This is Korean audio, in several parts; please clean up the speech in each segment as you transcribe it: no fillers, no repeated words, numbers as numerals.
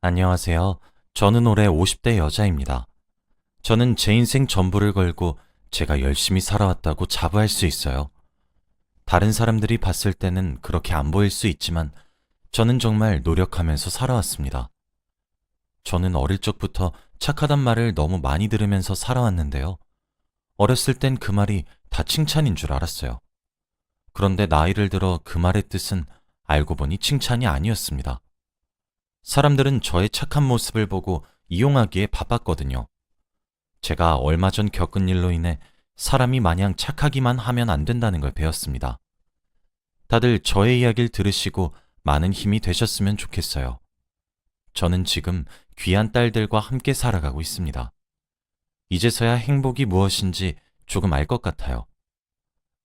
안녕하세요. 저는 올해 50대 여자입니다. 저는 제 인생 전부를 걸고 제가 열심히 살아왔다고 자부할 수 있어요. 다른 사람들이 봤을 때는 그렇게 안 보일 수 있지만 저는 정말 노력하면서 살아왔습니다. 저는 어릴 적부터 착하단 말을 너무 많이 들으면서 살아왔는데요. 어렸을 땐 그 말이 다 칭찬인 줄 알았어요. 그런데 나이를 들어 그 말의 뜻은 알고 보니 칭찬이 아니었습니다. 사람들은 저의 착한 모습을 보고 이용하기에 바빴거든요. 제가 얼마 전 겪은 일로 인해 사람이 마냥 착하기만 하면 안 된다는 걸 배웠습니다. 다들 저의 이야기를 들으시고 많은 힘이 되셨으면 좋겠어요. 저는 지금 귀한 딸들과 함께 살아가고 있습니다. 이제서야 행복이 무엇인지 조금 알 것 같아요.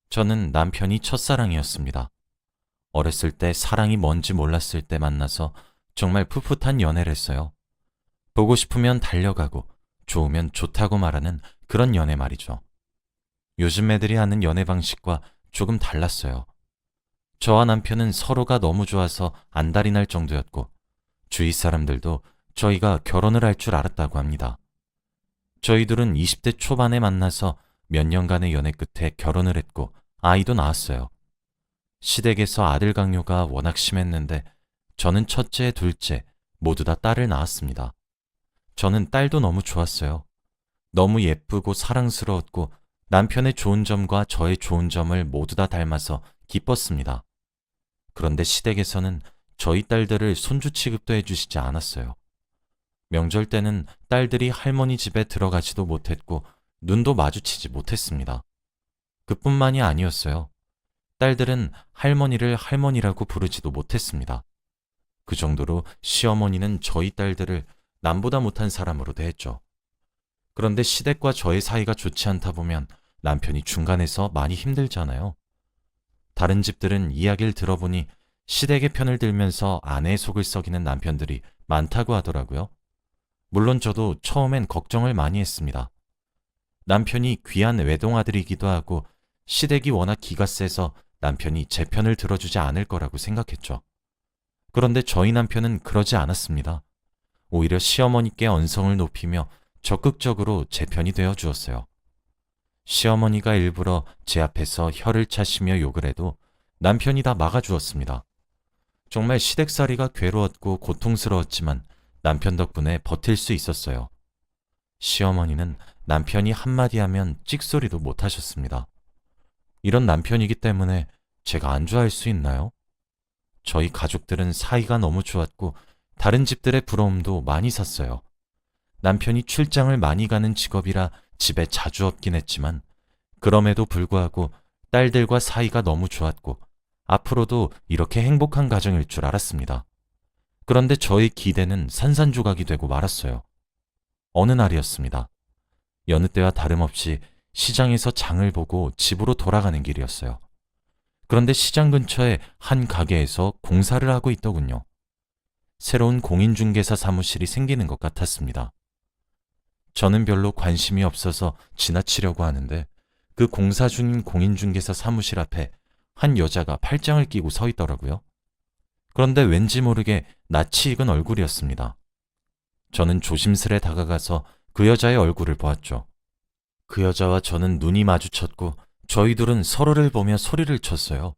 저는 남편이 첫사랑이었습니다. 어렸을 때 사랑이 뭔지 몰랐을 때 만나서 정말 풋풋한 연애를 했어요. 보고 싶으면 달려가고 좋으면 좋다고 말하는 그런 연애 말이죠. 요즘 애들이 하는 연애 방식과 조금 달랐어요. 저와 남편은 서로가 너무 좋아서 안달이 날 정도였고 주위 사람들도 저희가 결혼을 할 줄 알았다고 합니다. 저희들은 20대 초반에 만나서 몇 년간의 연애 끝에 결혼을 했고 아이도 낳았어요. 시댁에서 아들 강요가 워낙 심했는데 저는 첫째, 둘째 모두 다 딸을 낳았습니다. 저는 딸도 너무 좋았어요. 너무 예쁘고 사랑스러웠고 남편의 좋은 점과 저의 좋은 점을 모두 다 닮아서 기뻤습니다. 그런데 시댁에서는 저희 딸들을 손주 취급도 해주시지 않았어요. 명절 때는 딸들이 할머니 집에 들어가지도 못했고 눈도 마주치지 못했습니다. 그뿐만이 아니었어요. 딸들은 할머니를 할머니라고 부르지도 못했습니다. 그 정도로 시어머니는 저희 딸들을 남보다 못한 사람으로 대했죠. 그런데 시댁과 저의 사이가 좋지 않다 보면 남편이 중간에서 많이 힘들잖아요. 다른 집들은 이야기를 들어보니 시댁의 편을 들면서 아내의 속을 썩이는 남편들이 많다고 하더라고요. 물론 저도 처음엔 걱정을 많이 했습니다. 남편이 귀한 외동아들이기도 하고 시댁이 워낙 기가 세서 남편이 제 편을 들어주지 않을 거라고 생각했죠. 그런데 저희 남편은 그러지 않았습니다. 오히려 시어머니께 언성을 높이며 적극적으로 제 편이 되어 주었어요. 시어머니가 일부러 제 앞에서 혀를 차시며 욕을 해도 남편이 다 막아주었습니다. 정말 시댁살이가 괴로웠고 고통스러웠지만 남편 덕분에 버틸 수 있었어요. 시어머니는 남편이 한마디 하면 찍소리도 못 하셨습니다. 이런 남편이기 때문에 제가 안 좋아할 수 있나요? 저희 가족들은 사이가 너무 좋았고 다른 집들의 부러움도 많이 샀어요. 남편이 출장을 많이 가는 직업이라 집에 자주 없긴 했지만 그럼에도 불구하고 딸들과 사이가 너무 좋았고 앞으로도 이렇게 행복한 가정일 줄 알았습니다. 그런데 저의 기대는 산산조각이 되고 말았어요. 어느 날이었습니다. 여느 때와 다름없이 시장에서 장을 보고 집으로 돌아가는 길이었어요. 그런데 시장 근처에 한 가게에서 공사를 하고 있더군요. 새로운 공인중개사 사무실이 생기는 것 같았습니다. 저는 별로 관심이 없어서 지나치려고 하는데 그 공사 중인 공인중개사 사무실 앞에 한 여자가 팔짱을 끼고 서 있더라고요. 그런데 왠지 모르게 낯이 익은 얼굴이었습니다. 저는 조심스레 다가가서 그 여자의 얼굴을 보았죠. 그 여자와 저는 눈이 마주쳤고 저희 둘은 서로를 보며 소리를 쳤어요.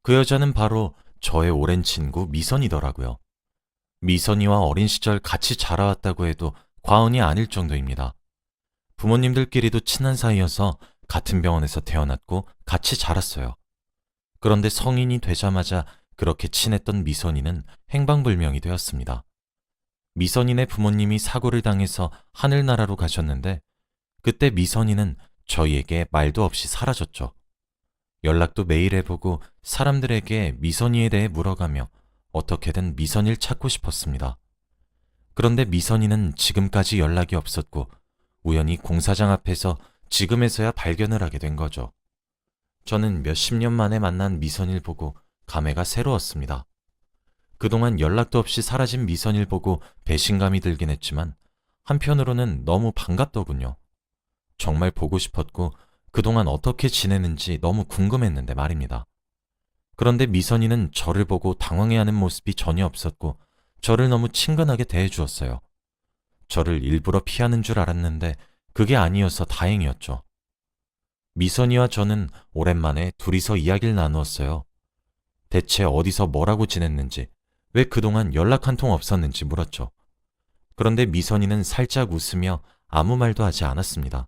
그 여자는 바로 저의 오랜 친구 미선이더라고요. 미선이와 어린 시절 같이 자라왔다고 해도 과언이 아닐 정도입니다. 부모님들끼리도 친한 사이여서 같은 병원에서 태어났고 같이 자랐어요. 그런데 성인이 되자마자 그렇게 친했던 미선이는 행방불명이 되었습니다. 미선이네 부모님이 사고를 당해서 하늘나라로 가셨는데 그때 미선이는 저희에게 말도 없이 사라졌죠. 연락도 매일 해보고 사람들에게 미선이에 대해 물어가며 어떻게든 미선이를 찾고 싶었습니다. 그런데 미선이는 지금까지 연락이 없었고 우연히 공사장 앞에서 지금에서야 발견을 하게 된 거죠. 저는 몇십 년 만에 만난 미선이를 보고 감회가 새로웠습니다. 그동안 연락도 없이 사라진 미선이를 보고 배신감이 들긴 했지만 한편으로는 너무 반갑더군요. 정말 보고 싶었고 그동안 어떻게 지내는지 너무 궁금했는데 말입니다. 그런데 미선이는 저를 보고 당황해하는 모습이 전혀 없었고 저를 너무 친근하게 대해주었어요. 저를 일부러 피하는 줄 알았는데 그게 아니어서 다행이었죠. 미선이와 저는 오랜만에 둘이서 이야기를 나누었어요. 대체 어디서 뭐라고 지냈는지, 왜 그동안 연락 한 통 없었는지 물었죠. 그런데 미선이는 살짝 웃으며 아무 말도 하지 않았습니다.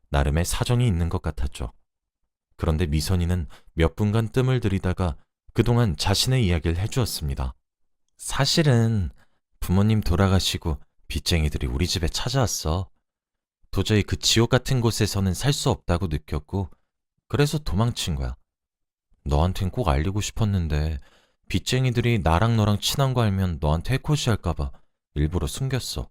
나름의 사정이 있는 것 같았죠. 그런데 미선이는 몇 분간 뜸을 들이다가 그동안 자신의 이야기를 해주었습니다. 사실은 부모님 돌아가시고 빚쟁이들이 우리 집에 찾아왔어. 도저히 그 지옥 같은 곳에서는 살 수 없다고 느꼈고, 그래서 도망친 거야. 너한텐 꼭 알리고 싶었는데 빚쟁이들이 나랑 너랑 친한 거 알면 너한테 해코지할까봐 일부러 숨겼어.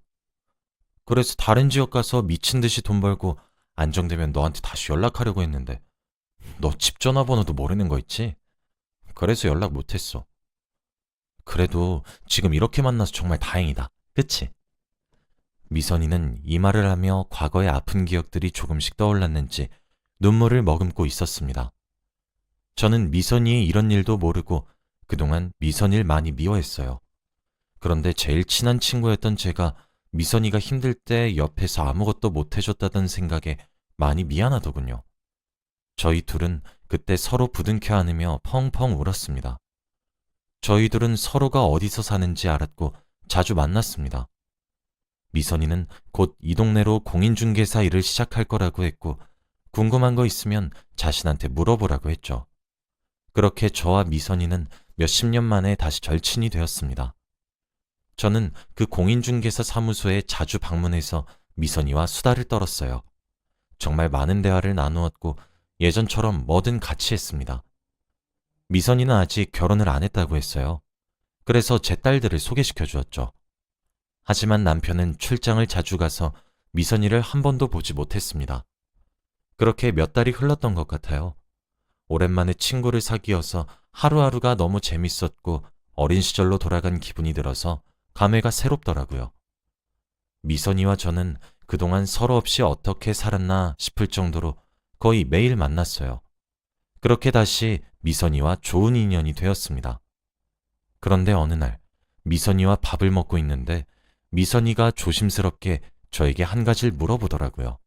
그래서 다른 지역 가서 미친 듯이 돈 벌고 안정되면 너한테 다시 연락하려고 했는데 너 집 전화번호도 모르는 거 있지? 그래서 연락 못했어. 그래도 지금 이렇게 만나서 정말 다행이다. 그치? 미선이는 이 말을 하며 과거의 아픈 기억들이 조금씩 떠올랐는지 눈물을 머금고 있었습니다. 저는 미선이의 이런 일도 모르고 그동안 미선이를 많이 미워했어요. 그런데 제일 친한 친구였던 제가 미선이가 힘들 때 옆에서 아무것도 못해줬다던 생각에 많이 미안하더군요. 저희 둘은 그때 서로 부둥켜 안으며 펑펑 울었습니다. 저희 둘은 서로가 어디서 사는지 알았고 자주 만났습니다. 미선이는 곧 이 동네로 공인중개사 일을 시작할 거라고 했고 궁금한 거 있으면 자신한테 물어보라고 했죠. 그렇게 저와 미선이는 몇십 년 만에 다시 절친이 되었습니다. 저는 그 공인중개사 사무소에 자주 방문해서 미선이와 수다를 떨었어요. 정말 많은 대화를 나누었고 예전처럼 뭐든 같이 했습니다. 미선이는 아직 결혼을 안 했다고 했어요. 그래서 제 딸들을 소개시켜 주었죠. 하지만 남편은 출장을 자주 가서 미선이를 한 번도 보지 못했습니다. 그렇게 몇 달이 흘렀던 것 같아요. 오랜만에 친구를 사귀어서 하루하루가 너무 재밌었고 어린 시절로 돌아간 기분이 들어서 감회가 새롭더라고요. 미선이와 저는 그동안 서로 없이 어떻게 살았나 싶을 정도로 거의 매일 만났어요. 그렇게 다시 미선이와 좋은 인연이 되었습니다. 그런데 어느 날 미선이와 밥을 먹고 있는데 미선이가 조심스럽게 저에게 한 가지를 물어보더라고요.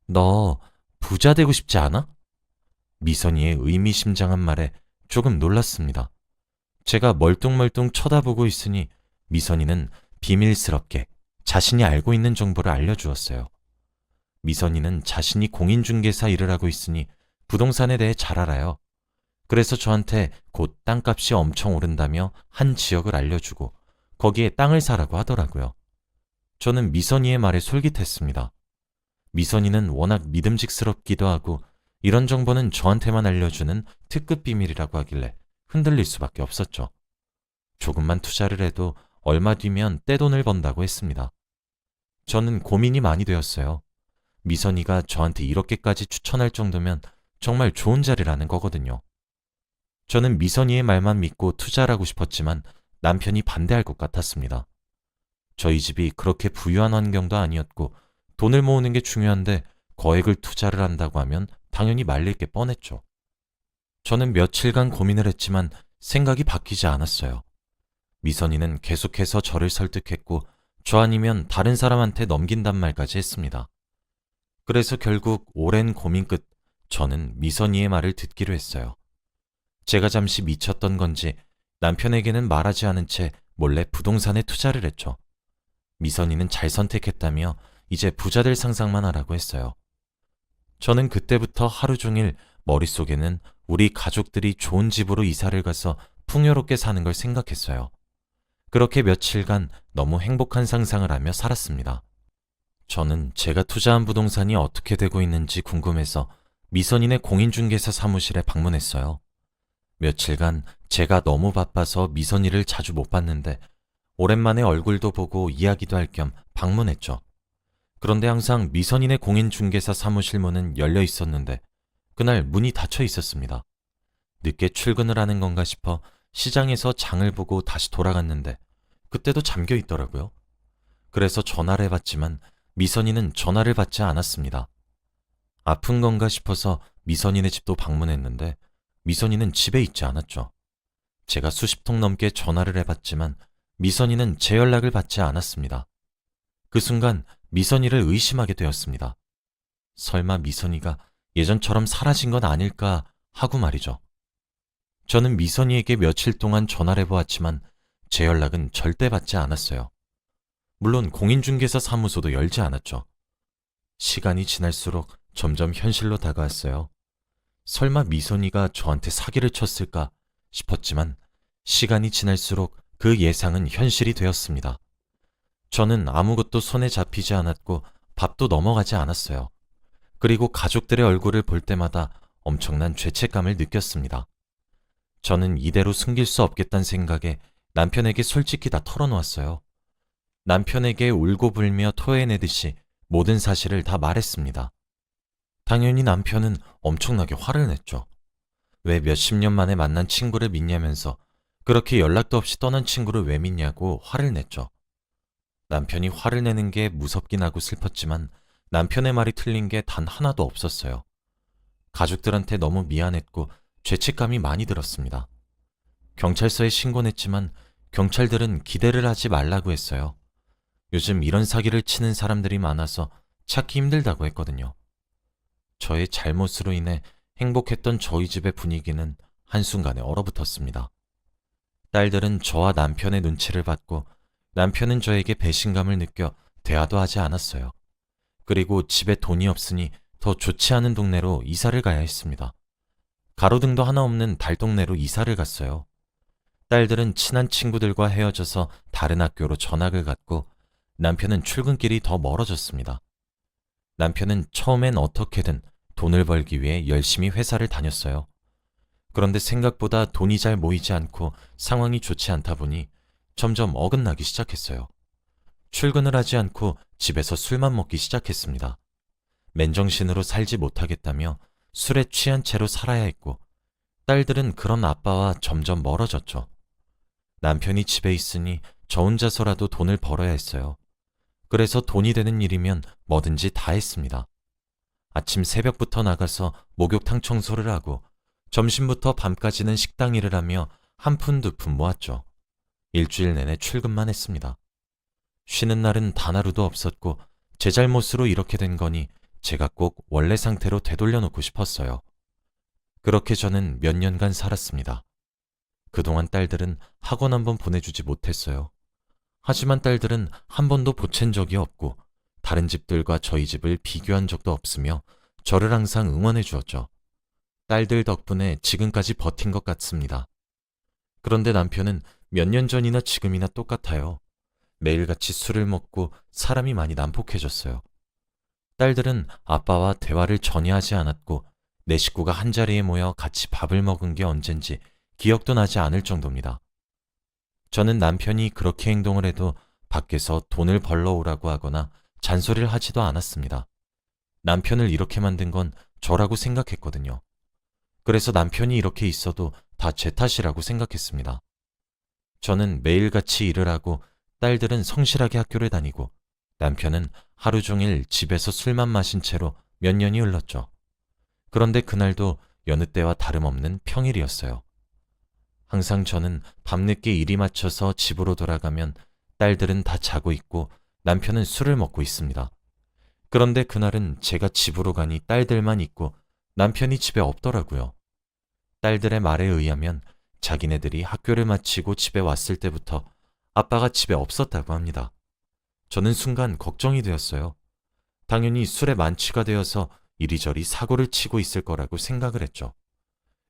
너 부자 되고 싶지 않아? 미선이의 의미심장한 말에 조금 놀랐습니다. 제가 멀뚱멀뚱 쳐다보고 있으니 미선이는 비밀스럽게 자신이 알고 있는 정보를 알려주었어요. 미선이는 자신이 공인중개사 일을 하고 있으니 부동산에 대해 잘 알아요. 그래서 저한테 곧 땅값이 엄청 오른다며 한 지역을 알려주고 거기에 땅을 사라고 하더라고요. 저는 미선이의 말에 솔깃했습니다. 미선이는 워낙 믿음직스럽기도 하고 이런 정보는 저한테만 알려주는 특급 비밀이라고 하길래 흔들릴 수밖에 없었죠. 조금만 투자를 해도 얼마 뒤면 떼돈을 번다고 했습니다. 저는 고민이 많이 되었어요. 미선이가 저한테 이렇게까지 추천할 정도면 정말 좋은 자리라는 거거든요. 저는 미선이의 말만 믿고 투자를 하고 싶었지만 남편이 반대할 것 같았습니다. 저희 집이 그렇게 부유한 환경도 아니었고 돈을 모으는 게 중요한데 거액을 투자를 한다고 하면 당연히 말릴 게 뻔했죠. 저는 며칠간 고민을 했지만 생각이 바뀌지 않았어요. 미선이는 계속해서 저를 설득했고 저 아니면 다른 사람한테 넘긴단 말까지 했습니다. 그래서 결국 오랜 고민 끝 저는 미선이의 말을 듣기로 했어요. 제가 잠시 미쳤던 건지 남편에게는 말하지 않은 채 몰래 부동산에 투자를 했죠. 미선이는 잘 선택했다며 이제 부자 될 상상만 하라고 했어요. 저는 그때부터 하루 종일 머릿속에는 우리 가족들이 좋은 집으로 이사를 가서 풍요롭게 사는 걸 생각했어요. 그렇게 며칠간 너무 행복한 상상을 하며 살았습니다. 저는 제가 투자한 부동산이 어떻게 되고 있는지 궁금해서 미선이네 공인중개사 사무실에 방문했어요. 며칠간 제가 너무 바빠서 미선이를 자주 못 봤는데 오랜만에 얼굴도 보고 이야기도 할 겸 방문했죠. 그런데 항상 미선이네 공인중개사 사무실 문은 열려 있었는데 그날 문이 닫혀 있었습니다. 늦게 출근을 하는 건가 싶어 시장에서 장을 보고 다시 돌아갔는데 그때도 잠겨 있더라고요. 그래서 전화를 해봤지만 미선이는 전화를 받지 않았습니다. 아픈 건가 싶어서 미선이네 집도 방문했는데 미선이는 집에 있지 않았죠. 제가 수십 통 넘게 전화를 해봤지만 미선이는 제 연락을 받지 않았습니다. 그 순간 미선이를 의심하게 되었습니다. 설마 미선이가 예전처럼 사라진 건 아닐까 하고 말이죠. 저는 미선이에게 며칠 동안 전화를 해보았지만 제 연락은 절대 받지 않았어요. 물론 공인중개사 사무소도 열지 않았죠. 시간이 지날수록 점점 현실로 다가왔어요. 설마 미선이가 저한테 사기를 쳤을까 싶었지만 시간이 지날수록 그 예상은 현실이 되었습니다. 저는 아무것도 손에 잡히지 않았고 밥도 넘어가지 않았어요. 그리고 가족들의 얼굴을 볼 때마다 엄청난 죄책감을 느꼈습니다. 저는 이대로 숨길 수 없겠다는 생각에 남편에게 솔직히 다 털어놓았어요. 남편에게 울고불며 토해내듯이 모든 사실을 다 말했습니다. 당연히 남편은 엄청나게 화를 냈죠. 왜 몇십 년 만에 만난 친구를 믿냐면서 그렇게 연락도 없이 떠난 친구를 왜 믿냐고 화를 냈죠. 남편이 화를 내는 게 무섭긴 하고 슬펐지만 남편의 말이 틀린 게 단 하나도 없었어요. 가족들한테 너무 미안했고 죄책감이 많이 들었습니다. 경찰서에 신고했지만 경찰들은 기대를 하지 말라고 했어요. 요즘 이런 사기를 치는 사람들이 많아서 찾기 힘들다고 했거든요. 저의 잘못으로 인해 행복했던 저희 집의 분위기는 한순간에 얼어붙었습니다. 딸들은 저와 남편의 눈치를 받고 남편은 저에게 배신감을 느껴 대화도 하지 않았어요. 그리고 집에 돈이 없으니 더 좋지 않은 동네로 이사를 가야 했습니다. 가로등도 하나 없는 달동네로 이사를 갔어요. 딸들은 친한 친구들과 헤어져서 다른 학교로 전학을 갔고 남편은 출근길이 더 멀어졌습니다. 남편은 처음엔 어떻게든 돈을 벌기 위해 열심히 회사를 다녔어요. 그런데 생각보다 돈이 잘 모이지 않고 상황이 좋지 않다 보니 점점 어긋나기 시작했어요. 출근을 하지 않고 집에서 술만 먹기 시작했습니다. 맨정신으로 살지 못하겠다며 술에 취한 채로 살아야 했고 딸들은 그런 아빠와 점점 멀어졌죠. 남편이 집에 있으니 저 혼자서라도 돈을 벌어야 했어요. 그래서 돈이 되는 일이면 뭐든지 다 했습니다. 아침 새벽부터 나가서 목욕탕 청소를 하고 점심부터 밤까지는 식당 일을 하며 한 푼 두 푼 모았죠. 일주일 내내 출근만 했습니다. 쉬는 날은 단 하루도 없었고 제 잘못으로 이렇게 된 거니 제가 꼭 원래 상태로 되돌려놓고 싶었어요. 그렇게 저는 몇 년간 살았습니다. 그동안 딸들은 학원 한번 보내주지 못했어요. 하지만 딸들은 한 번도 보챈 적이 없고 다른 집들과 저희 집을 비교한 적도 없으며 저를 항상 응원해 주었죠. 딸들 덕분에 지금까지 버틴 것 같습니다. 그런데 남편은 몇 년 전이나 지금이나 똑같아요. 매일같이 술을 먹고 사람이 많이 난폭해졌어요. 딸들은 아빠와 대화를 전혀 하지 않았고 내 식구가 한자리에 모여 같이 밥을 먹은 게 언젠지 기억도 나지 않을 정도입니다. 저는 남편이 그렇게 행동을 해도 밖에서 돈을 벌러 오라고 하거나 잔소리를 하지도 않았습니다. 남편을 이렇게 만든 건 저라고 생각했거든요. 그래서 남편이 이렇게 있어도 다 제 탓이라고 생각했습니다. 저는 매일같이 일을 하고 딸들은 성실하게 학교를 다니고 남편은 하루 종일 집에서 술만 마신 채로 몇 년이 흘렀죠. 그런데 그날도 여느 때와 다름없는 평일이었어요. 항상 저는 밤늦게 일이 마쳐서 집으로 돌아가면 딸들은 다 자고 있고 남편은 술을 먹고 있습니다. 그런데 그날은 제가 집으로 가니 딸들만 있고 남편이 집에 없더라고요. 딸들의 말에 의하면 자기네들이 학교를 마치고 집에 왔을 때부터 아빠가 집에 없었다고 합니다. 저는 순간 걱정이 되었어요. 당연히 술에 만취가 되어서 이리저리 사고를 치고 있을 거라고 생각을 했죠.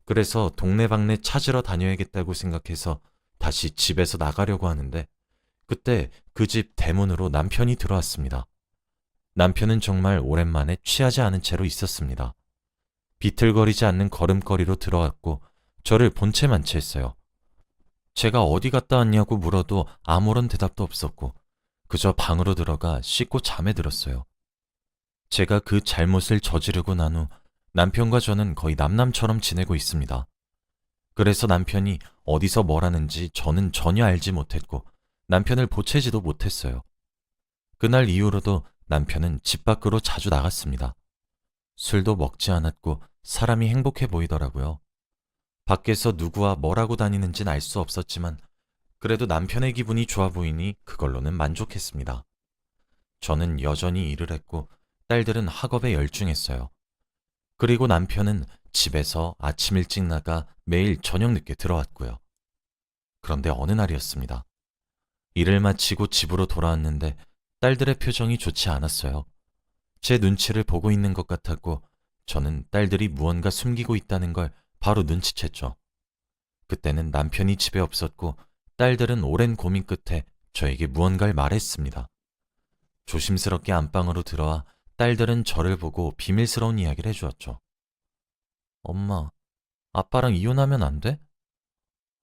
그래서 동네방네 찾으러 다녀야겠다고 생각해서 다시 집에서 나가려고 하는데 그때 그 집 대문으로 남편이 들어왔습니다. 남편은 정말 오랜만에 취하지 않은 채로 있었습니다. 비틀거리지 않는 걸음걸이로 들어왔고 저를 본체 만취했어요. 제가 어디 갔다 왔냐고 물어도 아무런 대답도 없었고 그저 방으로 들어가 씻고 잠에 들었어요. 제가 그 잘못을 저지르고 난 후 남편과 저는 거의 남남처럼 지내고 있습니다. 그래서 남편이 어디서 뭘 하는지 저는 전혀 알지 못했고 남편을 보채지도 못했어요. 그날 이후로도 남편은 집 밖으로 자주 나갔습니다. 술도 먹지 않았고 사람이 행복해 보이더라고요. 밖에서 누구와 뭘 하고 다니는지는 알 수 없었지만 그래도 남편의 기분이 좋아 보이니 그걸로는 만족했습니다. 저는 여전히 일을 했고 딸들은 학업에 열중했어요. 그리고 남편은 집에서 아침 일찍 나가 매일 저녁 늦게 들어왔고요. 그런데 어느 날이었습니다. 일을 마치고 집으로 돌아왔는데 딸들의 표정이 좋지 않았어요. 제 눈치를 보고 있는 것 같았고 저는 딸들이 무언가 숨기고 있다는 걸 바로 눈치챘죠. 그때는 남편이 집에 없었고 딸들은 오랜 고민 끝에 저에게 무언가를 말했습니다. 조심스럽게 안방으로 들어와 딸들은 저를 보고 비밀스러운 이야기를 해주었죠. 엄마, 아빠랑 이혼하면 안 돼?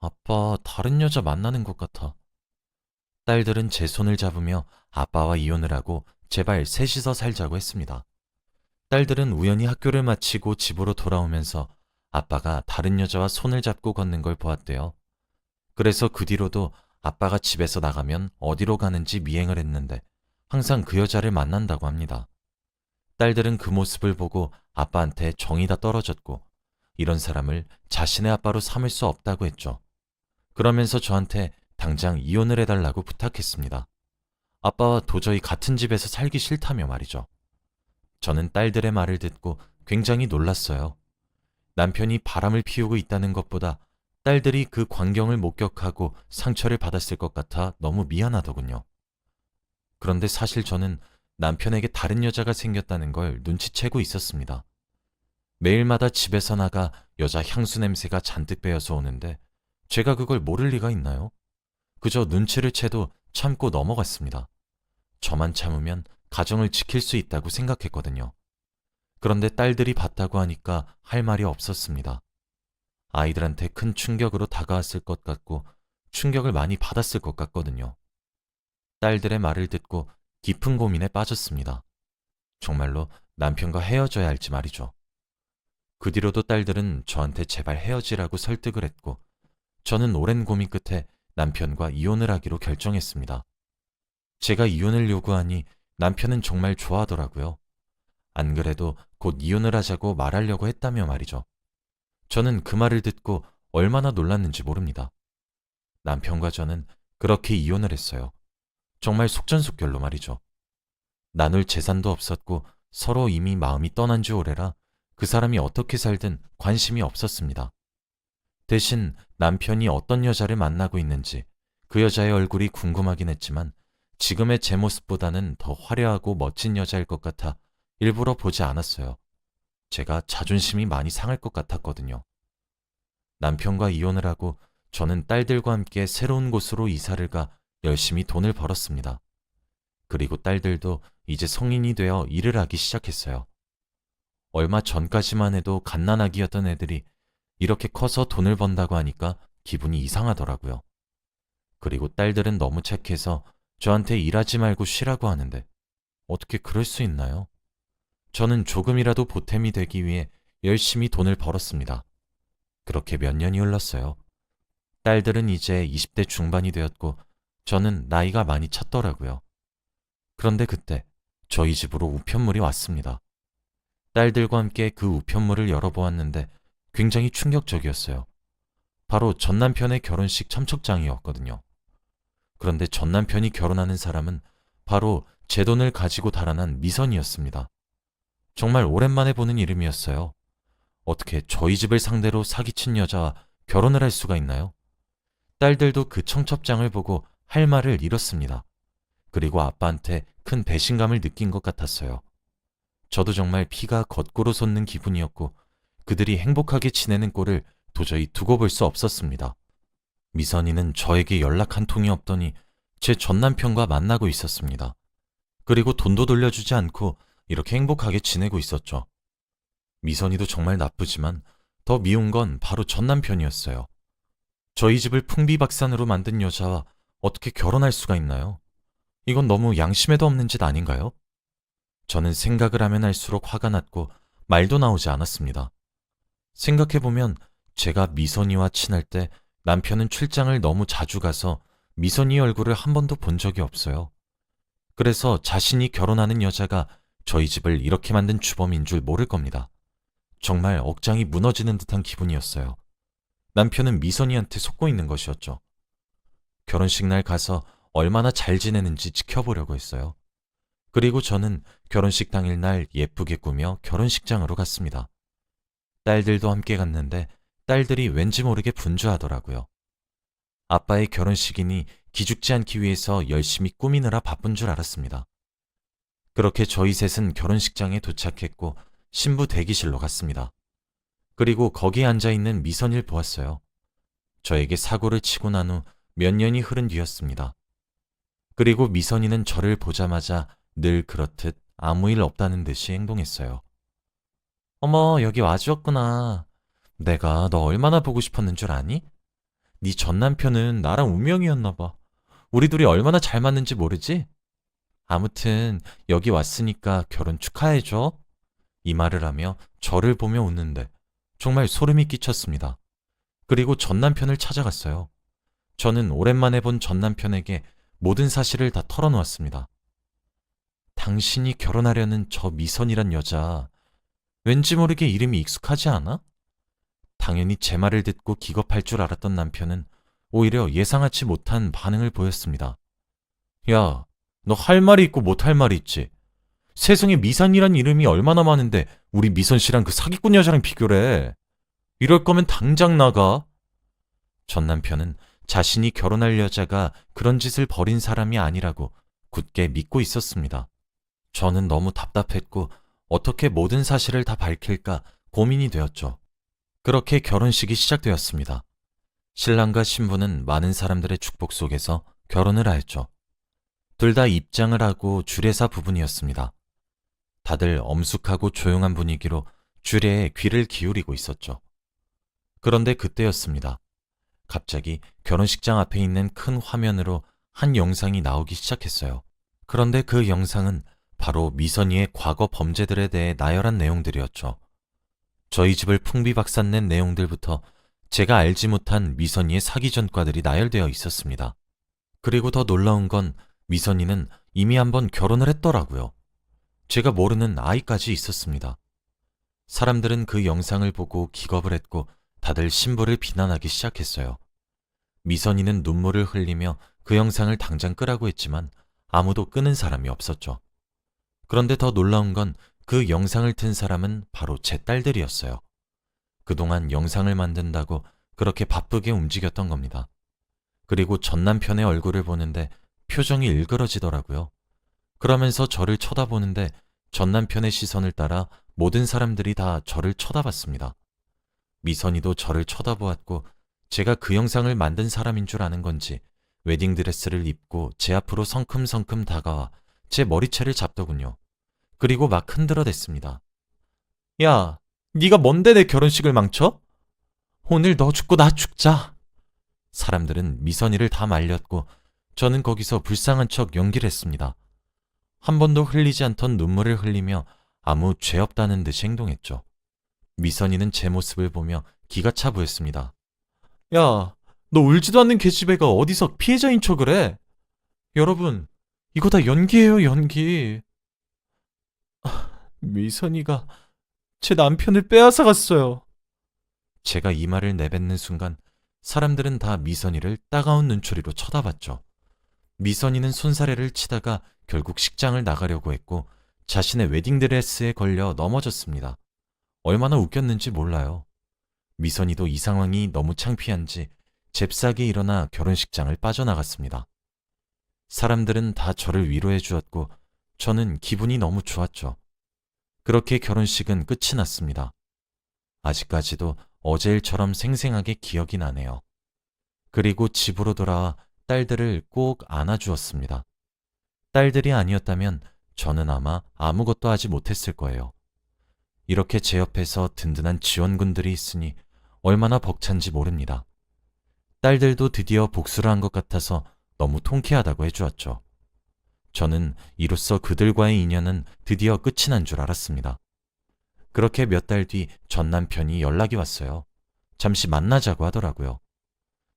아빠 다른 여자 만나는 것 같아. 딸들은 제 손을 잡으며 아빠와 이혼을 하고 제발 셋이서 살자고 했습니다. 딸들은 우연히 학교를 마치고 집으로 돌아오면서 아빠가 다른 여자와 손을 잡고 걷는 걸 보았대요. 그래서 그 뒤로도 아빠가 집에서 나가면 어디로 가는지 미행을 했는데 항상 그 여자를 만난다고 합니다. 딸들은 그 모습을 보고 아빠한테 정이 다 떨어졌고 이런 사람을 자신의 아빠로 삼을 수 없다고 했죠. 그러면서 저한테 당장 이혼을 해달라고 부탁했습니다. 아빠와 도저히 같은 집에서 살기 싫다며 말이죠. 저는 딸들의 말을 듣고 굉장히 놀랐어요. 남편이 바람을 피우고 있다는 것보다 딸들이 그 광경을 목격하고 상처를 받았을 것 같아 너무 미안하더군요. 그런데 사실 저는 남편에게 다른 여자가 생겼다는 걸 눈치채고 있었습니다. 매일마다 집에서 나가 여자 향수 냄새가 잔뜩 배어서 오는데 제가 그걸 모를 리가 있나요? 그저 눈치를 채도 참고 넘어갔습니다. 저만 참으면 가정을 지킬 수 있다고 생각했거든요. 그런데 딸들이 봤다고 하니까 할 말이 없었습니다. 아이들한테 큰 충격으로 다가왔을 것 같고 충격을 많이 받았을 것 같거든요. 딸들의 말을 듣고 깊은 고민에 빠졌습니다. 정말로 남편과 헤어져야 할지 말이죠. 그 뒤로도 딸들은 저한테 제발 헤어지라고 설득을 했고 저는 오랜 고민 끝에 남편과 이혼을 하기로 결정했습니다. 제가 이혼을 요구하니 남편은 정말 좋아하더라고요. 안 그래도 곧 이혼을 하자고 말하려고 했다며 말이죠. 저는 그 말을 듣고 얼마나 놀랐는지 모릅니다. 남편과 저는 그렇게 이혼을 했어요. 정말 속전속결로 말이죠. 나눌 재산도 없었고 서로 이미 마음이 떠난 지 오래라 그 사람이 어떻게 살든 관심이 없었습니다. 대신 남편이 어떤 여자를 만나고 있는지 그 여자의 얼굴이 궁금하긴 했지만 지금의 제 모습보다는 더 화려하고 멋진 여자일 것 같아 일부러 보지 않았어요. 제가 자존심이 많이 상할 것 같았거든요. 남편과 이혼을 하고 저는 딸들과 함께 새로운 곳으로 이사를 가 열심히 돈을 벌었습니다. 그리고 딸들도 이제 성인이 되어 일을 하기 시작했어요. 얼마 전까지만 해도 갓난아기였던 애들이 이렇게 커서 돈을 번다고 하니까 기분이 이상하더라고요. 그리고 딸들은 너무 착해서 저한테 일하지 말고 쉬라고 하는데 어떻게 그럴 수 있나요? 저는 조금이라도 보탬이 되기 위해 열심히 돈을 벌었습니다. 그렇게 몇 년이 흘렀어요. 딸들은 이제 20대 중반이 되었고 저는 나이가 많이 찼더라고요. 그런데 그때 저희 집으로 우편물이 왔습니다. 딸들과 함께 그 우편물을 열어보았는데 굉장히 충격적이었어요. 바로 전 남편의 결혼식 참석장이었거든요. 그런데 전 남편이 결혼하는 사람은 바로 제 돈을 가지고 달아난 미선이었습니다. 정말 오랜만에 보는 이름이었어요. 어떻게 저희 집을 상대로 사기친 여자와 결혼을 할 수가 있나요? 딸들도 그 청첩장을 보고 할 말을 잃었습니다. 그리고 아빠한테 큰 배신감을 느낀 것 같았어요. 저도 정말 피가 거꾸로 솟는 기분이었고 그들이 행복하게 지내는 꼴을 도저히 두고 볼 수 없었습니다. 미선이는 저에게 연락 한 통이 없더니 제 전 남편과 만나고 있었습니다. 그리고 돈도 돌려주지 않고 이렇게 행복하게 지내고 있었죠. 미선이도 정말 나쁘지만 더 미운 건 바로 전 남편이었어요. 저희 집을 풍비박산으로 만든 여자와 어떻게 결혼할 수가 있나요? 이건 너무 양심에도 없는 짓 아닌가요? 저는 생각을 하면 할수록 화가 났고 말도 나오지 않았습니다. 생각해보면 제가 미선이와 친할 때 남편은 출장을 너무 자주 가서 미선이 얼굴을 한 번도 본 적이 없어요. 그래서 자신이 결혼하는 여자가 저희 집을 이렇게 만든 주범인 줄 모를 겁니다. 정말 억장이 무너지는 듯한 기분이었어요. 남편은 미선이한테 속고 있는 것이었죠. 결혼식 날 가서 얼마나 잘 지내는지 지켜보려고 했어요. 그리고 저는 결혼식 당일 날 예쁘게 꾸며 결혼식장으로 갔습니다. 딸들도 함께 갔는데 딸들이 왠지 모르게 분주하더라고요. 아빠의 결혼식이니 기죽지 않기 위해서 열심히 꾸미느라 바쁜 줄 알았습니다. 그렇게 저희 셋은 결혼식장에 도착했고 신부 대기실로 갔습니다. 그리고 거기에 앉아있는 미선이를 보았어요. 저에게 사고를 치고 난 후 몇 년이 흐른 뒤였습니다. 그리고 미선이는 저를 보자마자 늘 그렇듯 아무 일 없다는 듯이 행동했어요. 어머, 여기 와주었구나. 내가 너 얼마나 보고 싶었는 줄 아니? 네 전 남편은 나랑 운명이었나 봐. 우리 둘이 얼마나 잘 맞는지 모르지? 아무튼 여기 왔으니까 결혼 축하해줘. 이 말을 하며 저를 보며 웃는데 정말 소름이 끼쳤습니다. 그리고 전 남편을 찾아갔어요. 저는 오랜만에 본 전 남편에게 모든 사실을 다 털어놓았습니다. 당신이 결혼하려는 저 미선이란 여자, 왠지 모르게 이름이 익숙하지 않아? 당연히 제 말을 듣고 기겁할 줄 알았던 남편은 오히려 예상하지 못한 반응을 보였습니다. 야, 너 할 말이 있고 못할 말이 있지. 세상에 미선이란 이름이 얼마나 많은데 우리 미선 씨랑 그 사기꾼 여자랑 비교를 해. 이럴 거면 당장 나가. 전 남편은 자신이 결혼할 여자가 그런 짓을 벌인 사람이 아니라고 굳게 믿고 있었습니다. 저는 너무 답답했고 어떻게 모든 사실을 다 밝힐까 고민이 되었죠. 그렇게 결혼식이 시작되었습니다. 신랑과 신부는 많은 사람들의 축복 속에서 결혼을 하였죠. 둘 다 입장을 하고 주례사 부분이었습니다. 다들 엄숙하고 조용한 분위기로 주례에 귀를 기울이고 있었죠. 그런데 그때였습니다. 갑자기 결혼식장 앞에 있는 큰 화면으로 한 영상이 나오기 시작했어요. 그런데 그 영상은 바로 미선이의 과거 범죄들에 대해 나열한 내용들이었죠. 저희 집을 풍비박산낸 내용들부터 제가 알지 못한 미선이의 사기 전과들이 나열되어 있었습니다. 그리고 더 놀라운 건 미선이는 이미 한번 결혼을 했더라고요. 제가 모르는 아이까지 있었습니다. 사람들은 그 영상을 보고 기겁을 했고 다들 신부를 비난하기 시작했어요. 미선이는 눈물을 흘리며 그 영상을 당장 끄라고 했지만 아무도 끄는 사람이 없었죠. 그런데 더 놀라운 건 그 영상을 튼 사람은 바로 제 딸들이었어요. 그동안 영상을 만든다고 그렇게 바쁘게 움직였던 겁니다. 그리고 전 남편의 얼굴을 보는데 표정이 일그러지더라고요. 그러면서 저를 쳐다보는데 전 남편의 시선을 따라 모든 사람들이 다 저를 쳐다봤습니다. 미선이도 저를 쳐다보았고 제가 그 영상을 만든 사람인 줄 아는 건지 웨딩드레스를 입고 제 앞으로 성큼성큼 다가와 제 머리채를 잡더군요. 그리고 막 흔들어댔습니다. 야, 네가 뭔데 내 결혼식을 망쳐? 오늘 너 죽고 나 죽자. 사람들은 미선이를 다 말렸고 저는 거기서 불쌍한 척 연기를 했습니다. 한 번도 흘리지 않던 눈물을 흘리며 아무 죄 없다는 듯이 행동했죠. 미선이는 제 모습을 보며 기가 차 보였습니다. 야, 너 울지도 않는 계집애가 어디서 피해자인 척을 해? 여러분, 이거 다 연기예요, 연기. 미선이가 제 남편을 빼앗아 갔어요. 제가 이 말을 내뱉는 순간 사람들은 다 미선이를 따가운 눈초리로 쳐다봤죠. 미선이는 손사래를 치다가 결국 식장을 나가려고 했고 자신의 웨딩드레스에 걸려 넘어졌습니다. 얼마나 웃겼는지 몰라요. 미선이도 이 상황이 너무 창피한지 잽싸게 일어나 결혼식장을 빠져나갔습니다. 사람들은 다 저를 위로해 주었고 저는 기분이 너무 좋았죠. 그렇게 결혼식은 끝이 났습니다. 아직까지도 어제 일처럼 생생하게 기억이 나네요. 그리고 집으로 돌아와 딸들을 꼭 안아주었습니다. 딸들이 아니었다면 저는 아마 아무것도 하지 못했을 거예요. 이렇게 제 옆에서 든든한 지원군들이 있으니 얼마나 벅찬지 모릅니다. 딸들도 드디어 복수를 한 것 같아서 너무 통쾌하다고 해주었죠. 저는 이로써 그들과의 인연은 드디어 끝이 난 줄 알았습니다. 그렇게 몇 달 뒤 전 남편이 연락이 왔어요. 잠시 만나자고 하더라고요.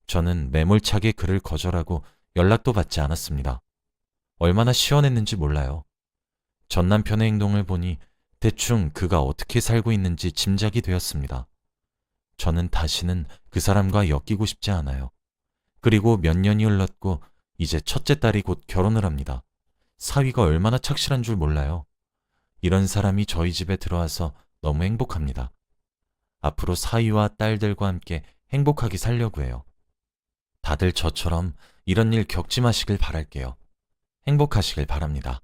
저는 매몰차게 그를 거절하고 연락도 받지 않았습니다. 얼마나 시원했는지 몰라요. 전 남편의 행동을 보니 대충 그가 어떻게 살고 있는지 짐작이 되었습니다. 저는 다시는 그 사람과 엮이고 싶지 않아요. 그리고 몇 년이 흘렀고 이제 첫째 딸이 곧 결혼을 합니다. 사위가 얼마나 착실한 줄 몰라요. 이런 사람이 저희 집에 들어와서 너무 행복합니다. 앞으로 사위와 딸들과 함께 행복하게 살려고 해요. 다들 저처럼 이런 일 겪지 마시길 바랄게요. 행복하시길 바랍니다.